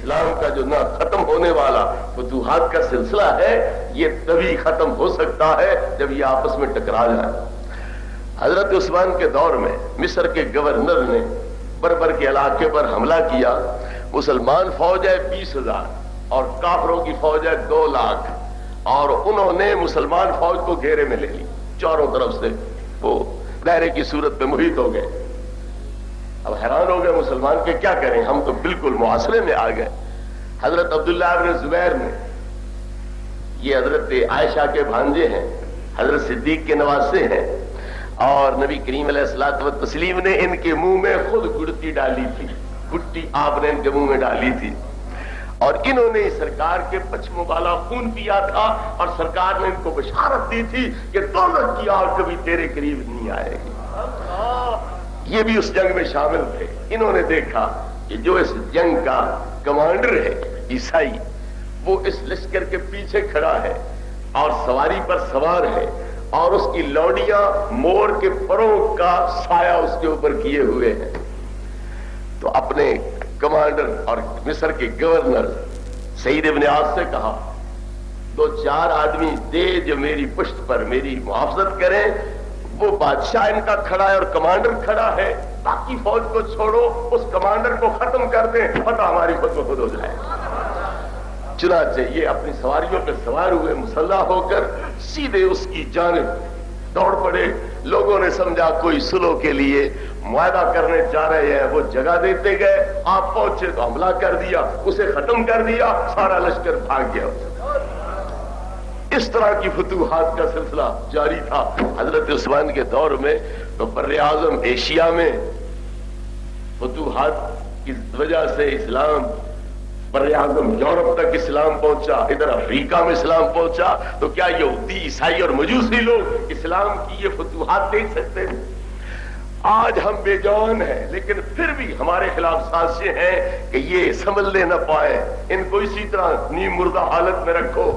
اسلام کا جو نہ ختم ہونے والا فتوحات کا سلسلہ ہے، یہ تبھی ختم ہو سکتا ہے جب یہ آپس میں ٹکرا جائے۔ حضرت عثمان کے دور میں مصر کے گورنر نے بربر کے علاقے پر حملہ کیا، مسلمان فوج ہے 20,000 اور کافروں کی فوج ہے 2 لاکھ، اور انہوں نے مسلمان فوج کو گھیرے میں لے لی، چاروں طرف سے وہ دائرے کی صورت میں محیط ہو گئے۔ اب حیران ہو گئے مسلمان کہ کیا کریں، ہم تو بالکل محاصرے میں آ گئے۔ حضرت عبداللہ بن زبیر نے، یہ حضرت عائشہ کے بھانجے ہیں، حضرت صدیق کے نواسے ہیں، اور نبی کریم علیہ الصلوۃ والتسلیم نے ان کے منہ میں خود گڑتی ڈالی تھی، گٹی آپ نے ان کے منہ میں ڈالی تھی، اور انہوں نے سرکار کے پچھموں والا خون پیا تھا، اور سرکار نے ان کو بشارت دی تھی کہ دولت کی آگ کبھی تیرے قریب نہیں آئے گی۔ یہ بھی اس جنگ میں شامل تھے۔ انہوں نے دیکھا کہ جو اس جنگ کا کمانڈر ہے عیسائی، وہ اس لشکر کے پیچھے کھڑا ہے اور سواری پر سوار ہے، اور اس کی لوڈیاں مور کے پروں کا سایہ اس کے اوپر کیے ہوئے ہیں، تو اپنے کمانڈر اور مصر کے گورنر سعید ابن عاص سے کہا 2-4 آدمی دے جو میری پشت پر میری محافظت کریں۔ وہ بادشاہ ان کا کھڑا ہے اور کمانڈر کھڑا ہے، باقی فوج کو چھوڑو، اس کمانڈر کو ختم کر دیں، فتح ہماری خود بخود ہو جائے۔ چنانچہ یہ اپنی سواریوں پہ سوار ہوئے، مسلح ہو کر سیدھے اس کی جانب دوڑ پڑے۔ لوگوں نے سمجھا کوئی صلح کے لیے معاہدہ کرنے جا رہے ہیں، وہ جگہ دیتے گئے، آپ پہنچے تو حملہ کر دیا، اسے ختم کر دیا، سارا لشکر بھاگ گیا۔ اس طرح کی فتوحات کا سلسلہ جاری تھا حضرت عثمان کے دور میں۔ تو بر اعظم ایشیا میں فتوحات کی وجہ سے اسلام، بر اعظم یورپ تک اسلام پہنچا، ادھر افریقہ میں اسلام پہنچا، تو کیا یہودی عیسائی اور مجوسی لوگ اسلام کی یہ فتوحات دیکھ سکتے ہیں؟ آج ہم بے جان ہیں، لیکن پھر بھی ہمارے خلاف سازشیں ہیں کہ یہ سنبھلنے نہ پائے، ان کو اسی طرح نیم مردہ حالت میں رکھو۔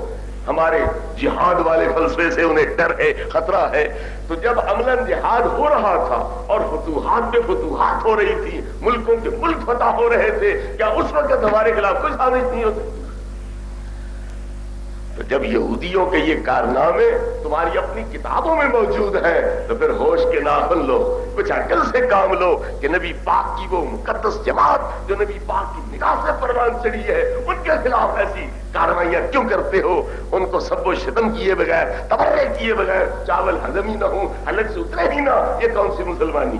ہمارے جہاد والے فلسفے سے انہیں ڈر ہے، خطرہ ہے۔ تو جب عملاً جہاد ہو رہا تھا اور فتوحات پہ فتوحات ہو رہی تھی، ملکوں کے ملک فتح ہو رہے تھے، کیا اس وقت ہمارے خلاف کچھ سازش نہیں ہوتی؟ تو جب یہودیوں کے یہ کارنامے تمہاری اپنی کتابوں میں موجود ہیں، تو پھر ہوش کے ناخن لو، کچھ عقل سے کام لو کہ نبی پاک کی وہ مقدس جماعت جو نبی پاک کی نگاہ سے پروان چڑھی ہے، ان کے خلاف ایسی کارروائیاں کیوں کرتے ہو؟ ان کو سب و شتم کیے بغیر، تبرے کیے بغیر چاول ہضم ہی نہ ہوں، حلق سے اترے ہی نہ، یہ کون سی مسلمانی؟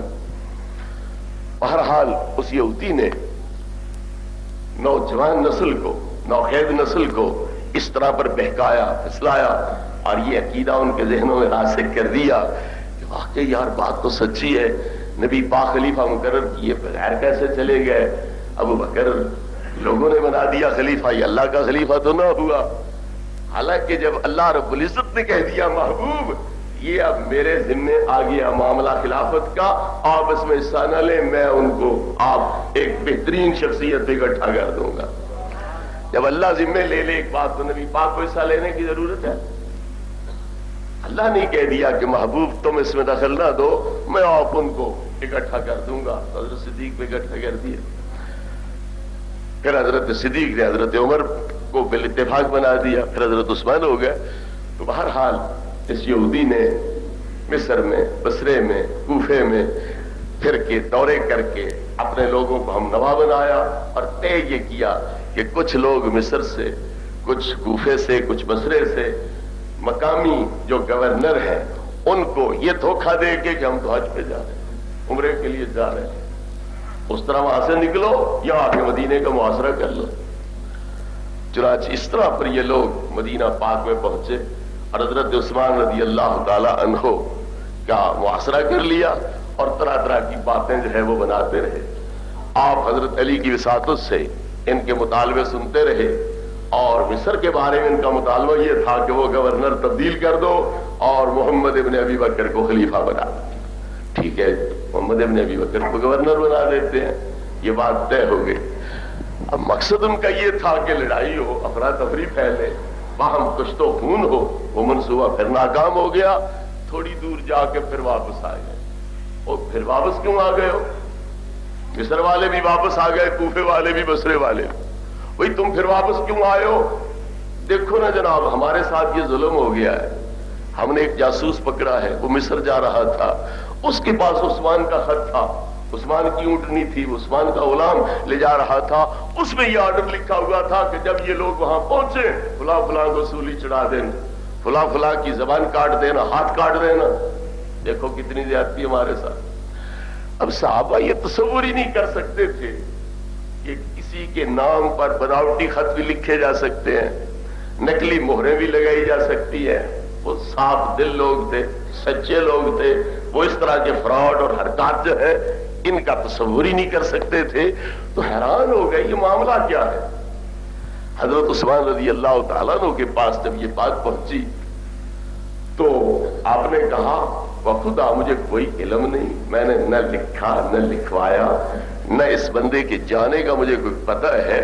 بہرحال اس یہودی نے نوجوان نسل کو، نوخیز نسل کو اس طرح پر بہکایا، پھسلایا، اور یہ عقیدہ ان کے ذہنوں میں راسخ کر دیا کہ واقعی یار بات تو سچی ہے، نبی پاک خلیفہ مقرر کیے بغیر کیسے چلے گئے؟ ابو بکر لوگوں نے بنا دیا خلیفہ، یہ اللہ کا خلیفہ تو نہ ہوا۔ حالانکہ جب اللہ رب العزت نے کہہ دیا محبوب یہ اب میرے ذمے آ گیا معاملہ خلافت کا، آپ اس میں حصہ نہ لیں، میں ان کو آپ ایک بہترین شخصیت اکٹھا کر دوں گا۔ جب اللہ ذمے لے لے ایک بات تو نبی پاک کو حصہ لینے کی ضرورت ہے؟ اللہ نے کہہ دیا کہ محبوب تم اس میں دخل نہ دو، میں آپ ان کو اکٹھا کر دوں گا، تو حضرت صدیق کو اکٹھا کر دیا۔ پھر حضرت صدیق نے حضرت عمر کو بال اتفاق بنا دیا، پھر حضرت عثمان ہو گئے۔ تو بہرحال اس یہودی نے مصر میں، بصرے میں، کوفے میں پھر کے دورے کر کے اپنے لوگوں کو ہم نوا بنایا، اور طے یہ کیا کہ کچھ لوگ مصر سے، کچھ کوفے سے، کچھ بصرے سے، مقامی جو گورنر ہیں ان کو یہ دھوکہ دے کے کہ ہم تو حج پہ جا رہے ہیں، عمرے کے لیے جا رہے ہیں، اس طرح وہاں سے نکلو یا آ کے مدینے کا محاصرہ کر لو۔ چنانچہ اس طرح پر یہ لوگ مدینہ پاک میں پہنچے اور حضرت عثمان رضی اللہ تعالی عنہ کا محاصرہ کر لیا، اور طرح طرح کی باتیں جو ہے وہ بناتے رہے۔ آپ حضرت علی کی وساطت سے ان کے مطالبے سنتے رہے، اور مصر کے بارے میں ان کا مطالبہ یہ تھا کہ وہ گورنر تبدیل کر دو اور محمد ابن ابی بکر کو خلیفہ بنا دو۔ ٹھیک ہے، محمد ابن ابی بکر کو گورنر بنا دیتے ہیں، یہ بات طے ہو گئی۔ اب مقصد ان کا یہ تھا کہ لڑائی ہو، افراتفری پھیلے، باہم کشت و خون ہو، وہ منصوبہ پھر ناکام ہو گیا۔ تھوڑی دور جا کے پھر واپس آ گئے۔ اور پھر واپس کیوں آ گئے ہو؟ مصر والے بھی واپس آ گئے، کوفے والے بھی، بصرے والے بھی، वही तुम फिर वापस क्यों आए हो? देखो ना जनाब, हमारे साथ ये जुल्म हो गया है। हमने एक जासूस पकड़ा है, वो मिस्र जा रहा था, उसके पास उस्मान का खत था, उस्मान की ऊँटनी थी, उस्मान का गुलाम ले जा रहा था, उसमें ये ऑर्डर लिखा हुआ था कि जब ये लोग वहां पहुंचे फुला फुला को सूली चढ़ा देना, फुला फुला की जबान काट देना, हाथ काट देना। देखो कितनी ज्यादती हमारे साथ। अब साहबा ये तस्वुर ही नहीं कर सकते थे कि किसी के नाम पर बनावटी खत भी लिखे जा सकते हैं, नकली मोहरें भी लगाई जा सकती है। वो साफ दिल लोग थे, सच्चे लोग थे, वो इस तरह के फ्रॉड और हरकत जो है इनका तस्वुर ही नहीं कर सकते थे। तो हैरान हो गए ये मामला क्या है। हजरत उस्मान रज़ी अल्लाह तआला अन्हु के पास जब ये बात पहुंची तो आपने कहा खुदा मुझे कोई इल्म नहीं, मैंने न लिखा न लिखवाया, न इस बंदे के जाने का मुझे कोई पता है।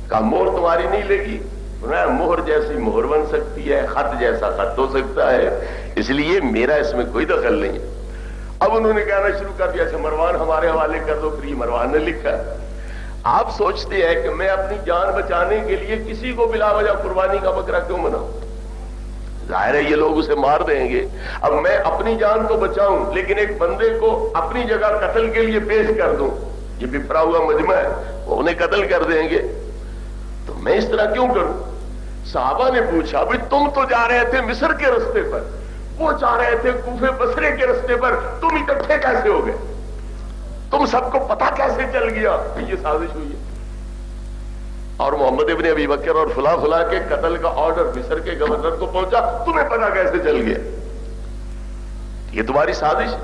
कहा मोहर तुम्हारी नहीं लगी, मोहर जैसी मोहर बन सकती है, खत जैसा खत हो सकता है, इसलिए मेरा इसमें कोई दखल नहीं है। अब उन्होंने कहना शुरू कर दिया, अच्छा मरवान हमारे हवाले कर दो। फिर मरवान ने लिखा। आप सोचते हैं कि मैं अपनी जान बचाने के लिए किसी को बिला वजह कुर्बानी का बकरा क्यों बनाऊं? जाहिर है ये लोग उसे मार देंगे। अब मैं अपनी जान तो बचाऊं लेकिन एक बंदे को अपनी जगह कत्ल के लिए पेश कर दूं, ये बिफरा हुआ मजमा है, वो उन्हें कत्ल कर देंगे, तो मैं इस तरह क्यों करूं? साहबा ने पूछा, भाई तुम तो जा रहे थे मिस्र के रास्ते पर, वो जा रहे थे कूफे बसरे के रास्ते पर, तुम इकट्ठे कैसे हो गए? तुम सबको पता कैसे चल गया ये साजिश हुई है? और मोहम्मद इब्न अबी बकर और फुला फुला के कत्ल का ऑर्डर मिस्र के गवर्नर को पहुंचा, तुम्हें पता कैसे चल गया? ये तुम्हारी साजिश है,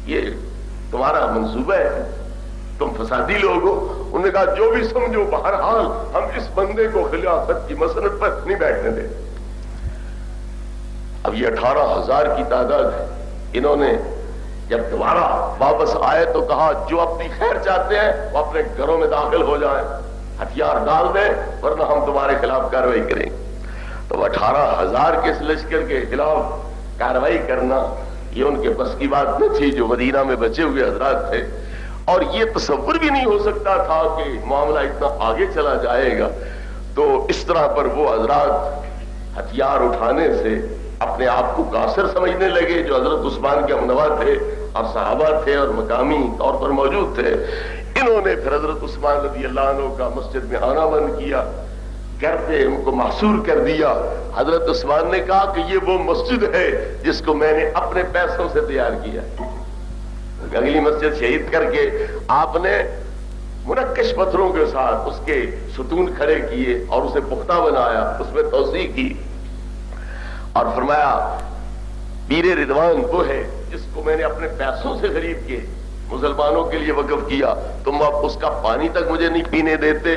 ये तुम्हारा मंसूबा है, तुम फसादी लोग हो। उन्होंने कहा जो भी समझो, बहरहाल हम इस बंदे को खिलाफत की मसनद पर नहीं बैठने दे। अब ये 18,000 की तादाद है। इन्होंने जब दोबारा वापस आए तो कहा जो अपनी खैर चाहते हैं वो अपने घरों में दाखिल हो जाएं, हथियार डाल दें, वरना हम तुम्हारे खिलाफ कार्रवाई करेंगे। तो 18,000 के इस लश्कर के खिलाफ कार्रवाई करना ये उनके बस की बात न थी, जो मदीना में बचे हुए हजरात थे। और ये तसव्वुर भी नहीं हो सकता था कि मामला इतना आगे चला जाएगा। तो इस तरह पर वो हजरात हथियार उठाने से अपने आप को कासिर समझने लगे, जो हजरत उस्मान के हमनवा थे और सहाबा थे और मकामी तौर पर मौजूद थे। इन्होंने फिर हजरत उस्मान रज़ी अल्लाह अन्हु का मस्जिद में आना बंद किया, घर पे उनको महसूर कर दिया। हजरत उस्मान ने कहा कि ये वो मस्जिद है जिसको मैंने अपने पैसों से तैयार किया। अगली मस्जिद शहीद करके आपने मुनक्कश पत्थरों के साथ उसके सुतून खड़े किए और उसे पुख्ता बनाया, उसमें तौसीह की और फरमाया पीरे रिदवान वो है जिसको मैंने अपने पैसों से खरीद के मुसलमानों के लिए वक्फ किया, तुम अब उसका पानी तक मुझे नहीं पीने देते।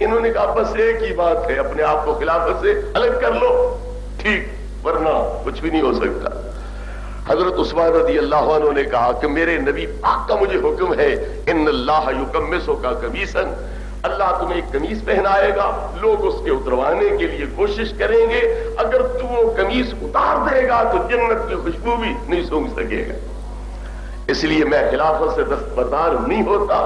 इन्होंने कहा बस एक ही बात है, अपने आप को खिलाफत से अलग कर लो, ठीक, वरना कुछ भी नहीं हो सकता। हजरत उस्मान रज़ी अल्लाह अन्हु ने कहा कि मेरे नबी पाक का मुझे हुक्म है, इन्नल्लाह युकम्मिसुका कमीसन, अल्लाह तुम्हें एक कमीज पहनाएगा, लोग उसके उतरवाने के लिए कोशिश करेंगे, अगर तू वो कमीज उतार देगा तो जन्नत की खुशबू भी नहीं सूंघ सकेगा। इसलिए मैं खिलाफत से दस्तबरदार नहीं होता,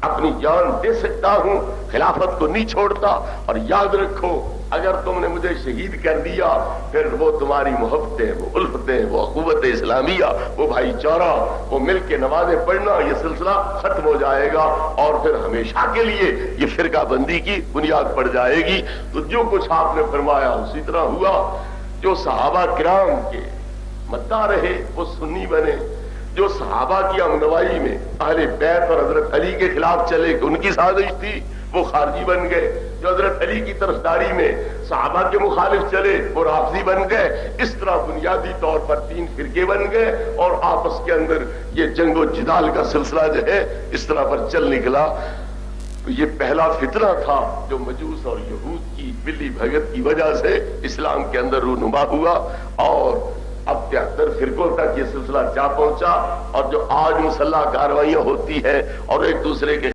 अपनी जान दे सकता हूं, खिलाफत को नहीं छोड़ता। और याद रखो अगर तुमने मुझे शहीद कर दिया फिर वो तुम्हारी मोहब्बतें, वो उल्फतें, वो अखुवत इस्लामिया, वो भाईचारा, वो मिल के नमाज़ें पढ़ना, ये सिलसिला खत्म हो जाएगा और फिर हमेशा के लिए ये फिरका बंदी की बुनियाद पड़ जाएगी। तो जो कुछ आपने फरमाया उसी तरह हुआ। जो सहाबा किराम के मद्दा रहे वो सुन्नी बने, जो सहाबा की हमनवाई में अहले बैत और हजरत अली के खिलाफ चले, उनकी साजिश थी, वो खारजी बन गए। जो हजरत अली की तरफदारी में सहाबा के मुखालिफ चले वो राफजी बन गए। इस तरह बुनियादी तौर पर 3 फिरके बन गए और आपस के अंदर ये जंगो जिदाल का सिलसिला जो है इस तरह पर चल निकला। तो ये पहला फितना था जो मजूस और यहूद की बिल्ली भगत की वजह से इस्लाम के अंदर रूनुमा हुआ और अब 73 फिरकों तक ये सिलसिला जा पहुंचा। और जो आज मुसल्लह कार्रवाइयां होती है और एक दूसरे के